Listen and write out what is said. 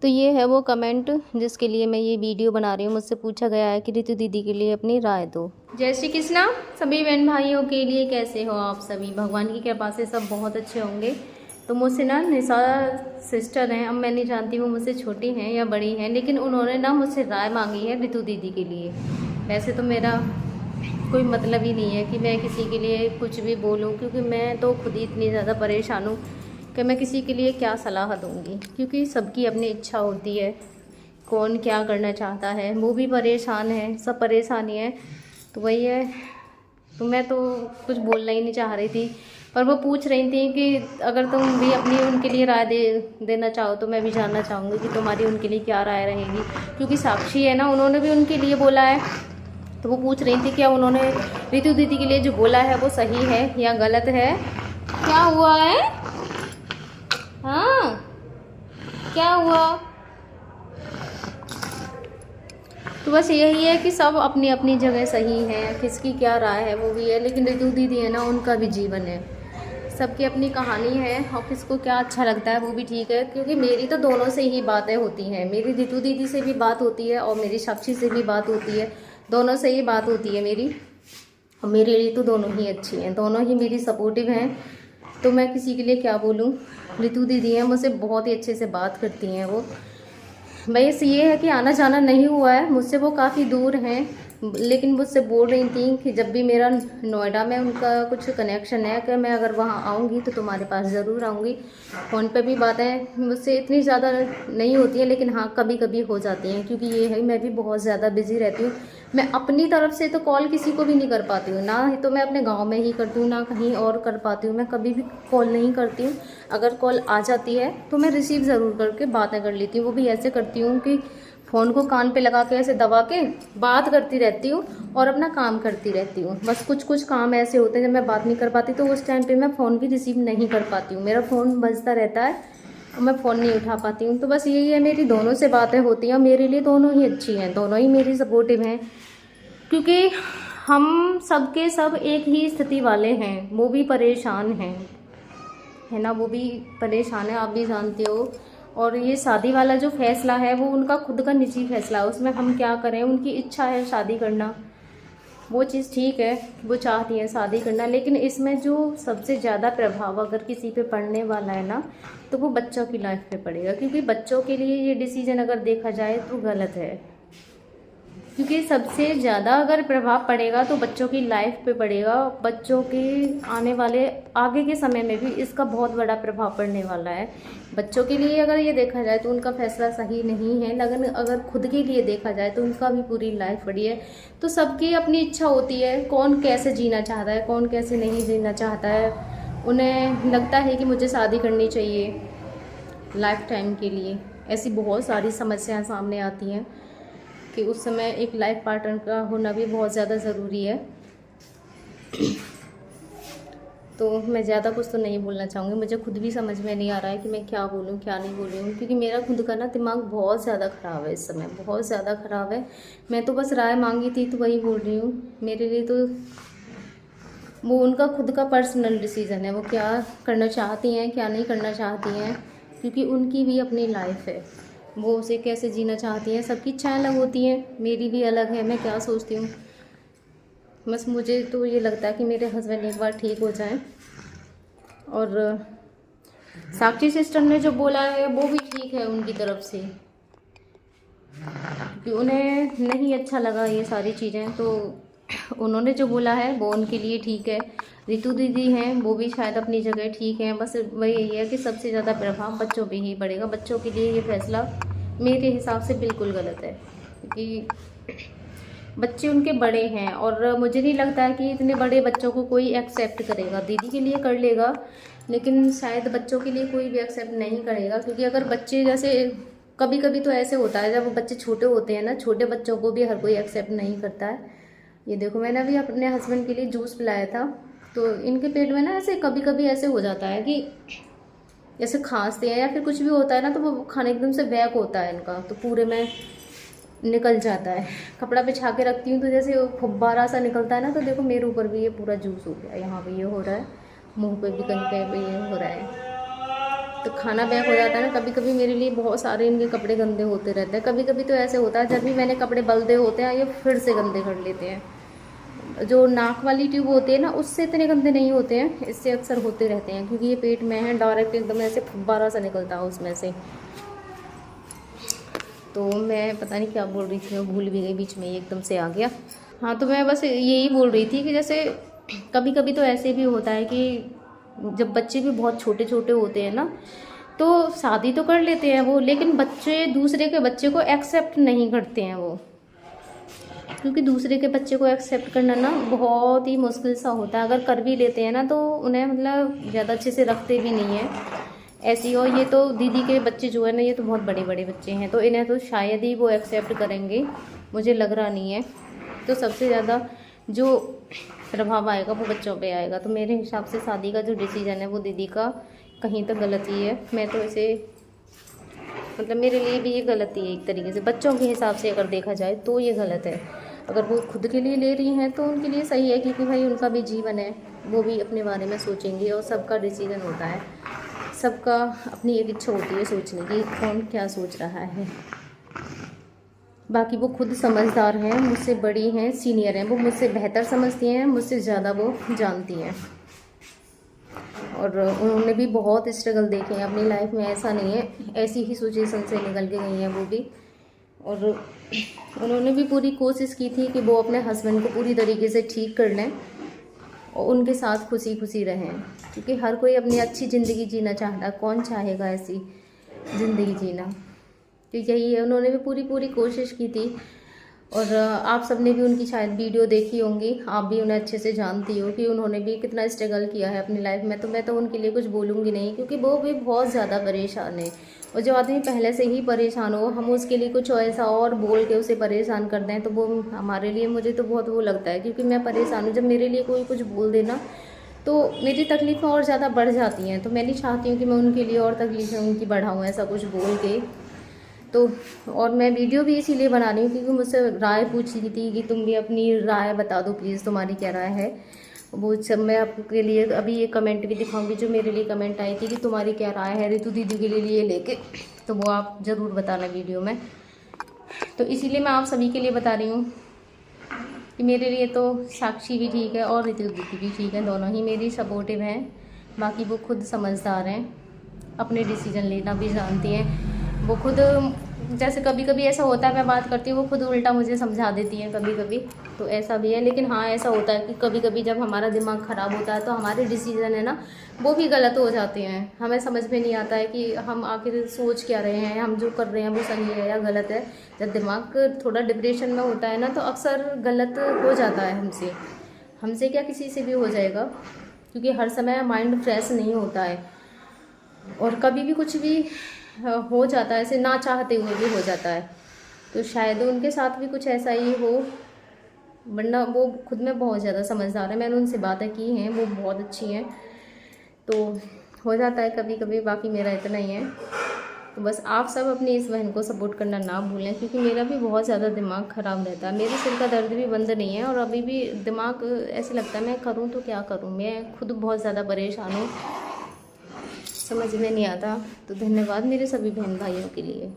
तो ये है वो कमेंट जिसके लिए मैं ये वीडियो बना रही हूँ। मुझसे पूछा गया है कि रितु दीदी के लिए अपनी राय दो। जय श्री कृष्णा सभी बहन भाइयों के लिए। कैसे हो आप सभी? भगवान की कृपा से सब बहुत अच्छे होंगे। तो मुझसे ना निशा सिस्टर हैं, अब मैं नहीं जानती वो मुझसे छोटी हैं या बड़ी हैं, लेकिन उन्होंने ना मुझसे राय मांगी है रितु दीदी के लिए। वैसे तो मेरा कोई मतलब ही नहीं है कि मैं किसी के लिए कुछ भी बोलूँ, क्योंकि मैं तो खुद ही इतनी ज़्यादा परेशान हूँ कि मैं किसी के लिए क्या सलाह दूँगी, क्योंकि सबकी अपनी इच्छा होती है, कौन क्या करना चाहता है। वो भी परेशान है, सब परेशानी है, तो वही है। तो मैं तो कुछ बोलना ही नहीं चाह रही थी, पर वो पूछ रही थी कि अगर तुम भी अपनी उनके लिए राय देना चाहो तो मैं भी जानना चाहूँगी कि तुम्हारी उनके लिए क्या राय रहेगी, क्योंकि साक्षी है ना, उन्होंने भी उनके लिए बोला है। तो वो पूछ रही थी क्या उन्होंने रितु दीदी के लिए जो बोला है वो सही है या गलत है। क्या हुआ है? हाँ, क्या हुआ? तो बस यही है कि सब अपनी अपनी जगह सही है, किसकी क्या राय है वो भी है, लेकिन रितु दीदी है ना, उनका भी जीवन है, सबकी अपनी कहानी है, और किसको क्या अच्छा लगता है वो भी ठीक है। क्योंकि मेरी तो दोनों से ही बातें होती हैं, मेरी रितु दीदी से भी बात होती है और मेरी साक्षी से भी बात होती है, दोनों से ही बात होती है मेरी। और मेरे लिए तो दोनों ही अच्छी हैं, दोनों ही मेरी सपोर्टिव हैं। तो मैं किसी के लिए क्या बोलूँ। रितु दीदी हैं, मुझसे बहुत ही अच्छे से बात करती हैं वो। बस ये है कि आना जाना नहीं हुआ है, मुझसे वो काफ़ी दूर हैं, लेकिन मुझसे बोल रही थी कि जब भी मेरा नोएडा में उनका कुछ कनेक्शन है कि मैं अगर वहाँ आऊँगी तो तुम्हारे पास ज़रूर आऊँगी। फ़ोन पे भी बातें मुझसे इतनी ज़्यादा नहीं होती हैं, लेकिन हाँ कभी कभी हो जाती हैं, क्योंकि ये है मैं भी बहुत ज़्यादा बिज़ी रहती हूँ। मैं अपनी तरफ से तो कॉल किसी को भी नहीं कर पाती हूँ, ना तो मैं अपने गाँव में ही करती हूँ, ना कहीं और कर पाती हूँ। मैं कभी भी कॉल नहीं करती हूँ, अगर कॉल आ जाती है तो मैं रिसीव ज़रूर करके बातें कर लेती हूँ। वो भी ऐसे करती हूँ कि फ़ोन को कान पे लगा के ऐसे दबा के बात करती रहती हूँ और अपना काम करती रहती हूँ। बस कुछ कुछ काम ऐसे होते हैं जब मैं बात नहीं कर पाती, तो उस टाइम पे मैं फ़ोन भी रिसीव नहीं कर पाती हूँ, मेरा फ़ोन बजता रहता है और मैं फ़ोन नहीं उठा पाती हूँ। तो बस यही है, मेरी दोनों से बातें होती हैं और मेरे लिए दोनों ही अच्छी हैं, दोनों ही मेरी सपोर्टिव हैं, क्योंकि हम सब के सब एक ही स्थिति वाले हैं। वो भी परेशान हैं, है ना, वो भी परेशान है, आप भी जानते हो। और ये शादी वाला जो फैसला है वो उनका खुद का निजी फैसला है, उसमें हम क्या करें। उनकी इच्छा है शादी करना, वो चीज़ ठीक है, वो चाहती है शादी करना, लेकिन इसमें जो सबसे ज़्यादा प्रभाव अगर किसी पे पड़ने वाला है ना, तो वो बच्चों की लाइफ पे पड़ेगा, क्योंकि बच्चों के लिए ये डिसीजन अगर देखा जाए तो गलत है। क्योंकि सबसे ज़्यादा अगर प्रभाव पड़ेगा तो बच्चों की लाइफ पे पड़ेगा, बच्चों के आने वाले आगे के समय में भी इसका बहुत बड़ा प्रभाव पड़ने वाला है। बच्चों के लिए अगर ये देखा जाए तो उनका फैसला सही नहीं है, लेकिन अगर खुद के लिए देखा जाए तो उनका भी पूरी लाइफ पड़ी है। तो सबकी अपनी इच्छा होती है, कौन कैसे जीना चाहता है, कौन कैसे नहीं जीना चाहता है। उन्हें लगता है कि मुझे शादी करनी चाहिए लाइफ टाइम के लिए, ऐसी बहुत सारी समस्याएं सामने आती हैं कि उस समय एक लाइफ पार्टनर का होना भी बहुत ज़्यादा ज़रूरी है। तो मैं ज़्यादा कुछ तो नहीं बोलना चाहूँगी, मुझे खुद भी समझ में नहीं आ रहा है कि मैं क्या बोलूँ क्या नहीं बोल रही हूँ, क्योंकि मेरा खुद का ना दिमाग बहुत ज़्यादा ख़राब है, इस समय बहुत ज़्यादा ख़राब है। मैं तो बस राय मांगी थी तो वही बोल रही हूँ। मेरे लिए तो वो उनका खुद का पर्सनल डिसीज़न है, वो क्या करना चाहती हैं क्या नहीं करना चाहती हैं, क्योंकि उनकी भी अपनी लाइफ है, वो उसे कैसे जीना चाहती हैं। सबकी इच्छाएं अलग होती हैं, मेरी भी अलग है। मैं क्या सोचती हूँ, बस मुझे तो ये लगता है कि मेरे हस्बैंड एक बार ठीक हो जाएं, और साक्षी सिस्टर ने जो बोला है वो भी ठीक है उनकी तरफ से, कि उन्हें नहीं अच्छा लगा ये सारी चीज़ें, तो उन्होंने जो बोला है वो उनके लिए ठीक है। रितु दीदी हैं, वो भी शायद अपनी जगह ठीक है। बस वही यही है कि सबसे ज़्यादा प्रभाव बच्चों पे ही पड़ेगा। बच्चों के लिए ये फैसला मेरे हिसाब से बिल्कुल गलत है, क्योंकि बच्चे उनके बड़े हैं, और मुझे नहीं लगता है कि इतने बड़े बच्चों को कोई एक्सेप्ट करेगा। दीदी के लिए कर लेगा, लेकिन शायद बच्चों के लिए कोई भी एक्सेप्ट नहीं करेगा, क्योंकि अगर बच्चे जैसे कभी कभी तो ऐसे होता है, जब वो बच्चे छोटे होते हैं ना, छोटे बच्चों को भी हर कोई एक्सेप्ट नहीं करता है। ये देखो, मैंने अभी अपने हस्बैंड के लिए जूस पिलाया था, तो इनके पेट में ना ऐसे कभी कभी ऐसे हो जाता है कि जैसे खांसते हैं या फिर कुछ भी होता है ना, तो वो खाने एकदम से बैक होता है इनका, तो पूरे में निकल जाता है। कपड़ा बिछा के रखती हूँ तो जैसे फुब्बारा सा निकलता है ना, तो देखो मेरे ऊपर भी ये पूरा जूस हो गया, यहाँ पे ये हो रहा है, मुंह पे भी कहीं कहीं पे ये हो रहा है। तो खाना पैक हो जाता है ना, कभी कभी मेरे लिए बहुत सारे इनके कपड़े गंदे होते रहते हैं। कभी कभी तो ऐसे होता है जब भी मैंने कपड़े बल्दे होते हैं ये फिर से गंदे कर लेते हैं। जो नाक वाली ट्यूब होती है ना उससे इतने गंदे नहीं होते हैं, इससे अक्सर होते रहते हैं क्योंकि ये पेट में है, डायरेक्ट एकदम ऐसे फुब्बारा सा निकलता है उसमें से। तो मैं पता नहीं क्या बोल रही थी, मैं भूल भी गई, बीच में एकदम से आ गया। हाँ, तो मैं बस यही बोल रही थी कि जैसे कभी कभी तो ऐसे भी होता है कि जब बच्चे भी बहुत छोटे छोटे होते हैं ना तो शादी तो कर लेते हैं वो, लेकिन बच्चे दूसरे के बच्चे को एक्सेप्ट नहीं करते हैं वो, क्योंकि दूसरे के बच्चे को एक्सेप्ट करना ना बहुत ही मुश्किल सा होता है। अगर कर भी लेते हैं ना तो उन्हें मतलब ज़्यादा अच्छे से रखते भी नहीं हैं ऐसी। और ये तो दीदी के बच्चे जो है ना ये तो बहुत बड़े बड़े बच्चे हैं, तो इन्हें तो शायद ही वो एक्सेप्ट करेंगे, मुझे लग रहा नहीं है। तो सबसे ज़्यादा जो प्रभाव आएगा वो बच्चों पे आएगा। तो मेरे हिसाब से शादी का जो डिसीजन है वो दीदी का कहीं तक गलत ही है। मैं तो इसे मतलब मेरे लिए भी ये गलत ही है एक तरीके से, बच्चों के हिसाब से अगर देखा जाए तो ये गलत है। अगर वो खुद के लिए ले रही हैं तो उनके लिए सही है, क्योंकि भाई उनका भी जीवन है, वो भी अपने बारे में सोचेंगे और सबका डिसीजन होता है, सबका अपनी एक इच्छा होती है सोचने की कौन क्या सोच रहा है। बाकी वो खुद समझदार हैं, मुझसे बड़ी हैं, सीनियर हैं, वो मुझसे बेहतर समझती हैं, मुझसे ज़्यादा वो जानती हैं और उन्होंने भी बहुत स्ट्रगल देखे हैं अपनी लाइफ में। ऐसा नहीं है, ऐसी ही सिचुएशन से निकल के गई हैं वो भी, और उन्होंने भी पूरी कोशिश की थी कि वो अपने हस्बैंड को पूरी तरीके से ठीक कर लें और उनके साथ खुशी खुशी रहें, क्योंकि हर कोई अपनी अच्छी ज़िंदगी जीना चाहता है, कौन चाहेगा ऐसी ज़िंदगी जीना। तो यही है, उन्होंने भी पूरी कोशिश की थी। और आप सबने भी उनकी शायद वीडियो देखी होंगी, आप भी उन्हें अच्छे से जानती हो कि उन्होंने भी कितना स्ट्रगल किया है अपनी लाइफ में। तो मैं तो उनके लिए कुछ बोलूँगी नहीं, क्योंकि वो भी बहुत ज़्यादा परेशान है। और जो आदमी पहले से ही परेशान हो, हम उसके लिए कुछ ऐसा और बोल के उसे परेशान कर दें तो वो हमारे लिए, मुझे तो बहुत वो लगता है, क्योंकि मैं परेशान हूँ। जब मेरे लिए कोई कुछ बोल देना तो मेरी तकलीफ़ें और ज़्यादा बढ़ जाती हैं। तो मैं नहीं चाहती हूँ कि मैं उनके लिए और तकलीफ़ें उनकी बढ़ाऊँ ऐसा कुछ बोल के। तो और मैं वीडियो भी इसीलिए बना रही हूँ क्योंकि मुझसे राय पूछी थी कि तुम भी अपनी राय बता दो प्लीज़, तुम्हारी क्या राय है। वो सब मैं आपके लिए अभी ये कमेंट भी दिखाऊंगी जो मेरे लिए कमेंट आई थी कि तुम्हारी क्या राय है ऋतु दीदी के लिए लेके, तो वो आप ज़रूर बताना वीडियो में। तो इसीलिए मैं आप सभी के लिए बता रही हूँ कि मेरे लिए तो साक्षी भी ठीक है और ऋतु दीदी भी ठीक है, दोनों ही मेरी सपोर्टिव हैं। बाकी वो खुद समझदार हैं, अपने डिसीजन लेना भी जानती हैं। वो खुद जैसे कभी कभी ऐसा होता है मैं बात करती हूँ वो खुद उल्टा मुझे समझा देती हैं कभी कभी, तो ऐसा भी है। लेकिन हाँ, ऐसा होता है कि कभी कभी जब हमारा दिमाग ख़राब होता है तो हमारे डिसीजन है ना वो भी गलत हो जाते हैं। हमें समझ में नहीं आता है कि हम आखिर सोच क्या रहे हैं, हम जो कर रहे हैं वो सही है या गलत है। जब दिमाग थोड़ा डिप्रेशन में होता है ना तो अक्सर गलत हो जाता है हमसे क्या किसी से भी हो जाएगा, क्योंकि हर समय माइंड फ्रेश नहीं होता है और कभी भी कुछ भी हो जाता है, ऐसे ना चाहते हुए भी हो जाता है। तो शायद उनके साथ भी कुछ ऐसा ही हो, वरना वो खुद में बहुत ज़्यादा समझदार है। मैंने उनसे बातें की हैं, वो बहुत अच्छी हैं, तो हो जाता है कभी कभी। बाकी मेरा इतना ही है। तो बस आप सब अपनी इस बहन को सपोर्ट करना ना भूलें, क्योंकि मेरा भी बहुत ज़्यादा दिमाग ख़राब रहता है, मेरे सिर का दर्द भी बंद नहीं है और अभी भी दिमाग ऐसे लगता है मैं करूँ तो क्या करूँ। मैं खुद बहुत ज़्यादा परेशान हूँ, समझ में नहीं आता। तो धन्यवाद मेरे सभी बहन भाइयों के लिए।